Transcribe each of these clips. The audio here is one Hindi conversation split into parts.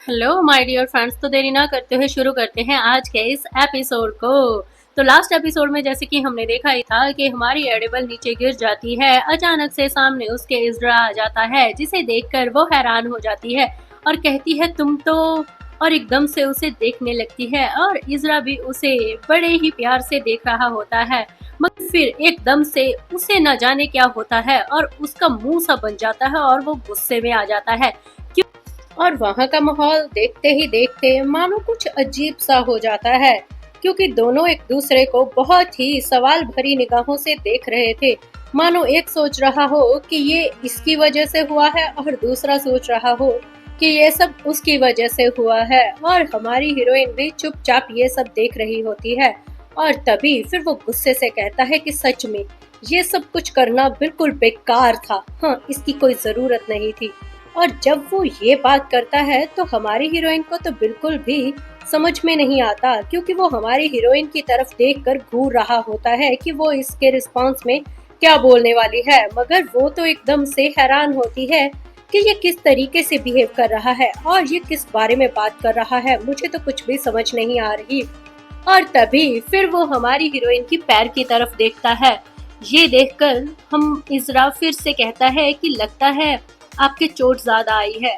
Hello my dear friends. तो देरी ना करते हुए शुरू करते हैं आज के इस एपिसोड को। तो लास्ट एपिसोड में जैसे कि हमने देखा ही था कि हमारी एडिबल नीचे गिर जाती है। अचानक से सामने उसके इज़रा आ जाता है, जिसे देखकर वो हैरान हो जाती है और कहती है तुम तो, और एकदम से उसे देखने लगती है और इज़रा भी उसे बड़े ही प्यार से देख रहा होता है। मगर फिर एकदम से उसे न जाने क्या होता है और उसका मुंह सा बन जाता है और वो गुस्से में आ जाता है। और वहाँ का माहौल देखते ही देखते मानो कुछ अजीब सा हो जाता है, क्योंकि दोनों एक दूसरे को बहुत ही सवाल भरी निगाहों से देख रहे थे। मानो एक सोच रहा हो कि ये इसकी वजह से हुआ है और दूसरा सोच रहा हो कि ये सब उसकी वजह से हुआ है। और हमारी हीरोइन भी चुपचाप ये सब देख रही होती है और तभी फिर वो गुस्से से कहता है कि सच में ये सब कुछ करना बिल्कुल बेकार था। हाँ, इसकी कोई जरूरत नहीं थी। और जब वो ये बात करता है तो हमारी हीरोइन को तो बिल्कुल भी समझ में नहीं आता, क्योंकि वो हमारी हीरोइन की तरफ देखकर घूर रहा होता है कि वो इसके रिस्पॉन्स में क्या बोलने वाली है। मगर वो तो एकदम से हैरान होती है कि ये किस तरीके से बिहेव कर रहा है और ये किस बारे में बात कर रहा है, मुझे तो कुछ भी समझ नहीं आ रही। और तभी फिर वो हमारी हीरोइन की पैर की तरफ देखता है। ये देखकर हम इज़रा फिर से कहता है कि लगता है आपके चोट ज्यादा आई है,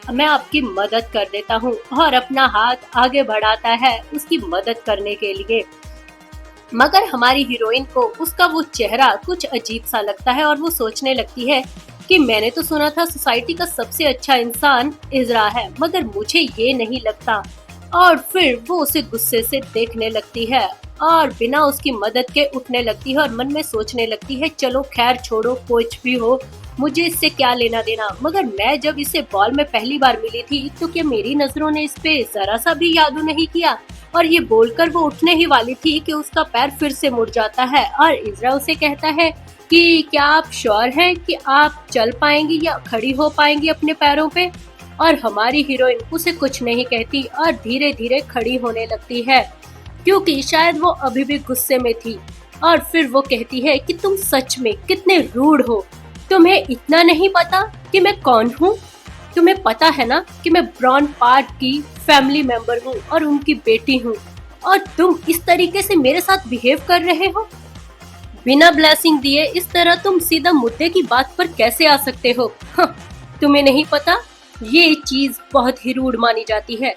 मैं आपकी मदद कर देता हूँ, और अपना हाथ आगे बढ़ाता है उसकी मदद करने के लिए। मगर हमारी हीरोइन को उसका वो चेहरा कुछ अजीब सा लगता है और वो सोचने लगती है कि मैंने तो सुना था सोसाइटी का सबसे अच्छा इंसान इज़रा है, मगर मुझे ये नहीं लगता। और फिर वो उसे गुस्से से देखने लगती है और बिना उसकी मदद के उठने लगती है और मन में सोचने लगती है चलो खैर छोड़ो, कुछ भी हो, मुझे इससे क्या लेना देना। मगर मैं जब इसे बॉल में पहली बार मिली थी तो क्या मेरी नजरों ने इस पे जरा सा भी यादू नहीं किया। और ये बोलकर वो उठने ही वाली थी कि उसका पैर फिर से मुड़ जाता है और इज़रा उसे कहता है कि क्या आप श्योर हैं कि आप चल पाएंगी या खड़ी हो पाएंगी अपने पैरों पे। और हमारी हीरोइन उसे कुछ नहीं कहती और धीरे धीरे खड़ी होने लगती है, क्योंकि शायद वो अभी भी गुस्से में थी। और फिर वो कहती है कि तुम सच में कितने रूड हो, तुम्हें इतना नहीं पता कि मैं कौन हूँ। तुम्हें पता है ना कि मैं ब्रॉन पार्ट की फैमिली मेंबर हूँ और उनकी बेटी हूँ, और तुम इस तरीके से मेरे साथ बिहेव कर रहे हो बिना ब्लेसिंग दिए। इस तरह तुम सीधा मुद्दे की बात पर कैसे आ सकते हो। हाँ, तुम्हें नहीं पता, ये चीज बहुत ही रूड मानी जाती है।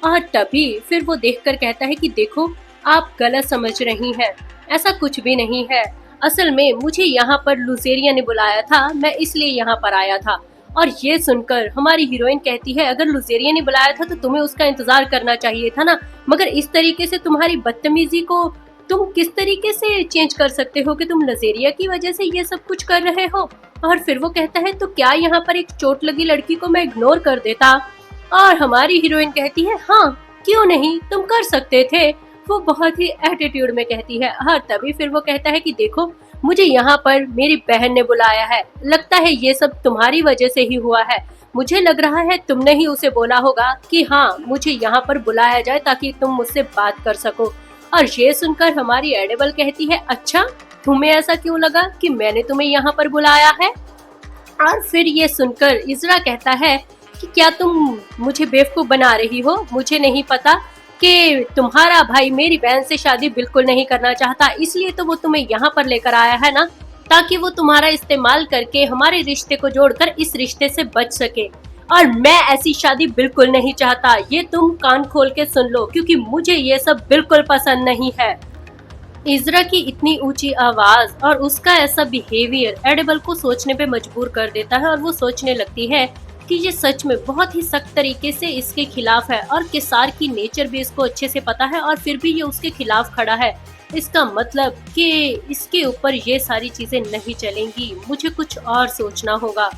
और तभी फिर वो देखकर कहता है कि देखो आप गलत समझ रही हैं, ऐसा कुछ भी नहीं है। असल में मुझे यहाँ पर लुसेरिया ने बुलाया था, मैं इसलिए यहाँ पर आया था। और ये सुनकर हमारी हीरोइन कहती है अगर लुसेरिया ने बुलाया था तो तुम्हें उसका इंतजार करना चाहिए था ना, मगर इस तरीके से तुम्हारी बदतमीजी को तुम किस तरीके से चेंज कर सकते हो कि तुम लुसेरिया की वजह से ये सब कुछ कर रहे हो। और फिर वो कहता है तो क्या यहाँ पर एक चोट लगी लड़की को मैं इग्नोर कर देता। और हमारी हीरोइन कहती है हाँ क्यों नहीं, तुम कर सकते थे। वो बहुत ही एटीट्यूड में कहती है। और तभी फिर वो कहता है कि देखो मुझे यहाँ पर मेरी बहन ने बुलाया है, लगता है ये सब तुम्हारी वजह से ही हुआ है। मुझे लग रहा है तुमने ही उसे बोला होगा कि हाँ मुझे यहाँ पर बुलाया जाए ताकि तुम मुझसे बात कर सको। और ये सुनकर हमारी एडिबल कहती है अच्छा, तुम्हें ऐसा क्यों लगा कि मैंने तुम्हें यहाँ पर बुलाया है। और फिर ये सुनकर इज़रा कहता है कि क्या तुम मुझे बेवकूफ बना रही हो, मुझे नहीं पता कि तुम्हारा भाई मेरी बहन से शादी बिल्कुल नहीं करना चाहता, इसलिए तो वो तुम्हें यहाँ पर लेकर आया है ना, ताकि वो तुम्हारा इस्तेमाल करके हमारे रिश्ते को जोड़कर इस रिश्ते से बच सके। और मैं ऐसी शादी बिल्कुल नहीं चाहता, ये तुम कान खोल के सुन लो, क्योंकि मुझे ये सब बिल्कुल पसंद नहीं है। इज़रा की इतनी ऊंची आवाज और उसका ऐसा बिहेवियर एडिबल को सोचने पे मजबूर कर देता है और वो सोचने लगती है कि ये सच में बहुत ही सख्त तरीके से इसके खिलाफ है और किसार की नेचर भी इसको अच्छे से पता है और फिर भी ये उसके खिलाफ खड़ा है। इसका मतलब कि इसके ऊपर ये सारी चीजें नहीं चलेंगी, मुझे कुछ और सोचना होगा।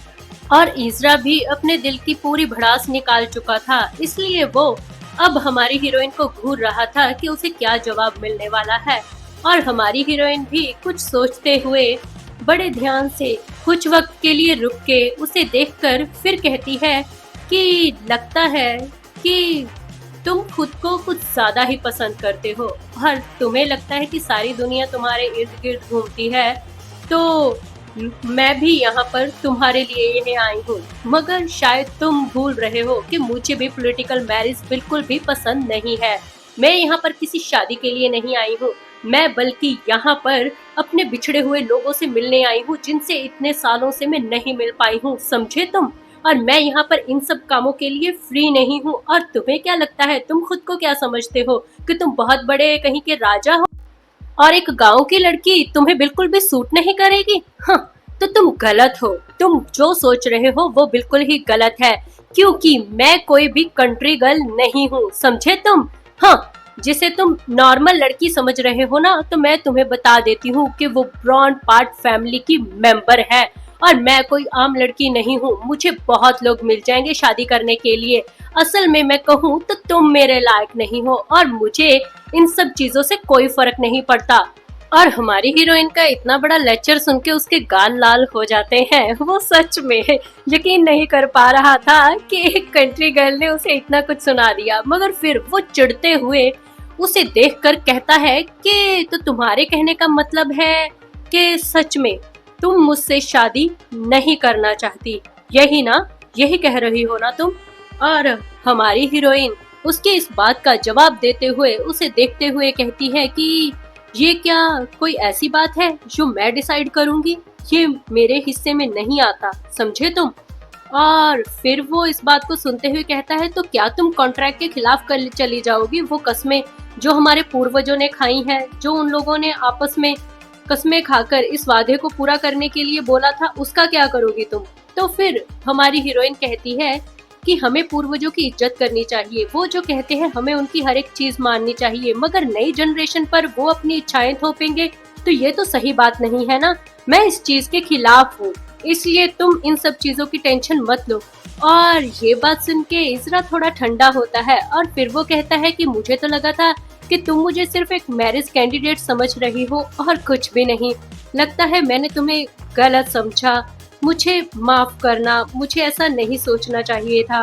और इज़रा भी अपने दिल की पूरी भड़ास निकाल चुका था, इसलिए वो अब हमारी हीरोइन को घूर रहा था कि उसे क्या जवाब मिलने वाला है। और हमारी हीरोइन भी कुछ सोचते हुए बड़े ध्यान से कुछ वक्त के लिए रुक के उसे देखकर फिर कहती है कि लगता है कि तुम खुद को कुछ ज्यादा ही पसंद करते हो और तुम्हें लगता है कि सारी दुनिया तुम्हारे इर्द गिर्द घूमती है, तो मैं भी यहाँ पर तुम्हारे लिए यहीं आई हूँ, मगर शायद तुम भूल रहे हो कि मुझे भी पॉलिटिकल मैरिज बिल्कुल भी पसंद नहीं है। मैं यहाँ पर किसी शादी के लिए नहीं आई हूँ, मैं बल्कि यहाँ पर अपने बिछड़े हुए लोगों से मिलने आई हूँ जिनसे इतने सालों से मैं नहीं मिल पाई हूँ, समझे तुम। और मैं यहाँ पर इन सब कामों के लिए फ्री नहीं हूँ। और तुम्हें क्या लगता है, तुम खुद को क्या समझते हो कि तुम बहुत बड़े कहीं के राजा हो और एक गांव की लड़की तुम्हें बिल्कुल भी सूट नहीं करेगी? हाँ, तो तुम गलत हो। तुम जो सोच रहे हो वो बिल्कुल ही गलत है, क्योंकि मैं कोई भी कंट्री गर्ल नहीं हूँ, समझे तुम। हाँ, जिसे तुम नॉर्मल लड़की समझ रहे हो ना, तो मैं तुम्हें बता देती हूँ कि वो ब्रॉन पार्ट फैमिली की मेंबर है। और मैं कोई आम लड़की नहीं हूँ, मुझे बहुत लोग मिल जाएंगे शादी करने के लिए। असल में मैं कहूँ तो तुम मेरे लायक नहीं हो और मुझे इन सब चीजों से कोई फर्क नहीं पड़ता। और हमारी हीरोइन का इतना बड़ा लेक्चर सुन के उसके गाल लाल हो जाते हैं। वो सच में यकीन नहीं कर पा रहा था कि एक कंट्री गर्ल ने उसे इतना कुछ सुना दिया, मगर फिर वो चिढ़ते हुए उसे देखकर कहता है कि तो तुम्हारे कहने का मतलब है कि सच में तुम मुझसे शादी नहीं करना चाहती, यही ना? यही कह रही हो ना तुम? और हमारी हीरोइन उसके इस बात का जवाब देते हुए उसे देखते हुए कहती है कि ये क्या कोई ऐसी बात है जो मैं डिसाइड करूंगी? ये मेरे हिस्से में नहीं आता, समझे तुम। और फिर वो इस बात को सुनते हुए कहता है तो क्या तुम कॉन्ट्रैक्ट के खिलाफ कर चली जाओगी? वो कस्में जो हमारे पूर्वजों ने खाई हैं, जो उन लोगों ने आपस में कस्में खाकर इस वादे को पूरा करने के लिए बोला था, उसका क्या करोगी तुम? तो फिर हमारी हीरोइन कहती है कि हमें पूर्वजों की इज्जत करनी चाहिए, वो जो कहते हैं हमें उनकी हर एक चीज माननी चाहिए, मगर नई जनरेशन पर वो अपनी इच्छाएं थोपेंगे तो ये तो सही बात नहीं है ना। मैं इस चीज के खिलाफ हूँ, इसलिए तुम इन सब चीजों की टेंशन मत लो। और ये बात सुन के इज़रा थोड़ा ठंडा होता है और फिर वो कहता है कि मुझे तो लगा था कि तुम मुझे सिर्फ एक मैरिज कैंडिडेट समझ रही हो और कुछ भी नहीं। लगता है मैंने तुम्हें गलत समझा, मुझे माफ करना, मुझे ऐसा नहीं सोचना चाहिए था।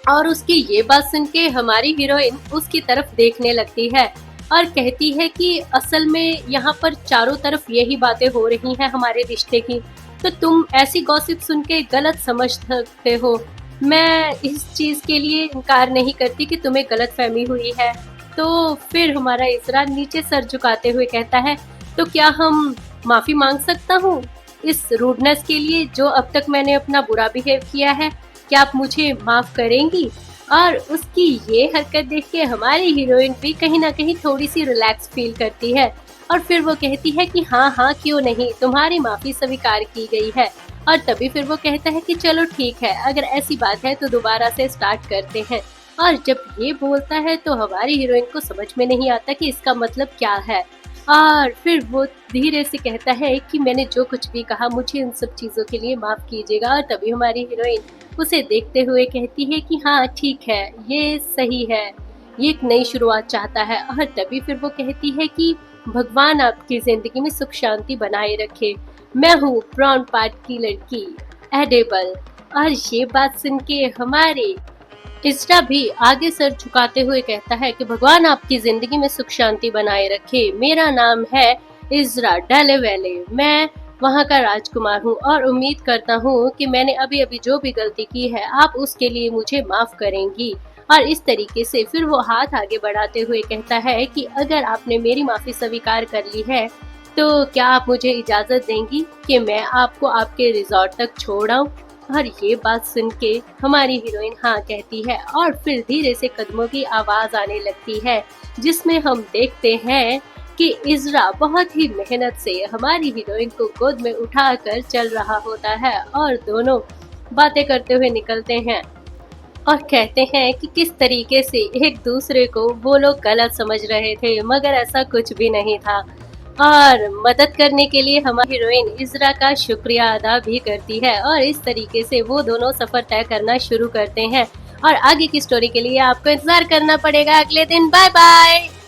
और उसकी ये बात सुन के हमारी हीरोइन उसकी तरफ देखने लगती है और कहती है कि असल में यहाँ पर चारों तरफ यही बातें हो रही हैं हमारे रिश्ते की, तो तुम ऐसी गॉसिप सुन के गलत समझ सकते हो। मैं इस चीज के लिए इनकार नहीं करती कि तुम्हें गलत फहमी हुई है। तो फिर हमारा इज़रा नीचे सर झुकाते हुए कहता है तो क्या हम माफी मांग सकता हूँ इस रूडनेस के लिए जो अब तक मैंने अपना बुरा बिहेव किया है? क्या आप मुझे माफ करेंगी? और उसकी ये हरकत देख के हमारी हीरोइन भी कहीं ना कहीं थोड़ी सी रिलैक्स फील करती है और फिर वो कहती है कि हाँ हाँ क्यों नहीं, तुम्हारी माफी स्वीकार की गई है। और तभी फिर वो कहता है कि चलो ठीक है, अगर ऐसी बात है तो दोबारा से स्टार्ट करते हैं। और जब ये बोलता है तो हमारी हीरोइन को समझ में नहीं आता कि इसका मतलब क्या है। और फिर वो धीरे से कहता है कि मैंने जो कुछ भी कहा मुझे इन सब चीज़ों के लिए माफ़ कीजिएगा। और तभी हमारी हीरोइन उसे देखते हुए कहती है कि हाँ ठीक है, ये सही है, ये एक नई शुरुआत चाहता है। और तभी फिर वो कहती है कि भगवान आपकी ज़िंदगी में सुख शांति बनाए रखे, मैं हूँ ब्राउन पार्ट की लड़की एडेबल। और ये बात सुन के हमारे इज़रा भी आगे सर झुकाते हुए कहता है कि भगवान आपकी जिंदगी में सुख शांति बनाए रखे, मेरा नाम है इज़रा डेलेवेले, मैं वहाँ का राजकुमार हूँ और उम्मीद करता हूँ कि मैंने अभी अभी जो भी गलती की है आप उसके लिए मुझे माफ करेंगी। और इस तरीके से फिर वो हाथ आगे बढ़ाते हुए कहता है कि अगर आपने मेरी माफी स्वीकार कर ली है तो क्या आप मुझे इजाजत देंगी कि मैं आपको आपके रिजॉर्ट तक छोड़ आऊं? और ये बात सुन के हमारी हीरोइन हाँ कहती है और फिर धीरे से कदमों की आवाज आने लगती है जिसमें हम देखते हैं कि इज़रा बहुत ही मेहनत से हमारी हीरोइन को गोद में उठाकर चल रहा होता है और दोनों बातें करते हुए निकलते हैं और कहते हैं कि किस तरीके से एक दूसरे को वो लोग गलत समझ रहे थे, मगर ऐसा कुछ भी नहीं था। और मदद करने के लिए हमारी हीरोइन इज़रा का शुक्रिया अदा भी करती है और इस तरीके से वो दोनों सफर तय करना शुरू करते हैं। और आगे की स्टोरी के लिए आपको इंतजार करना पड़ेगा अगले दिन। Bye bye.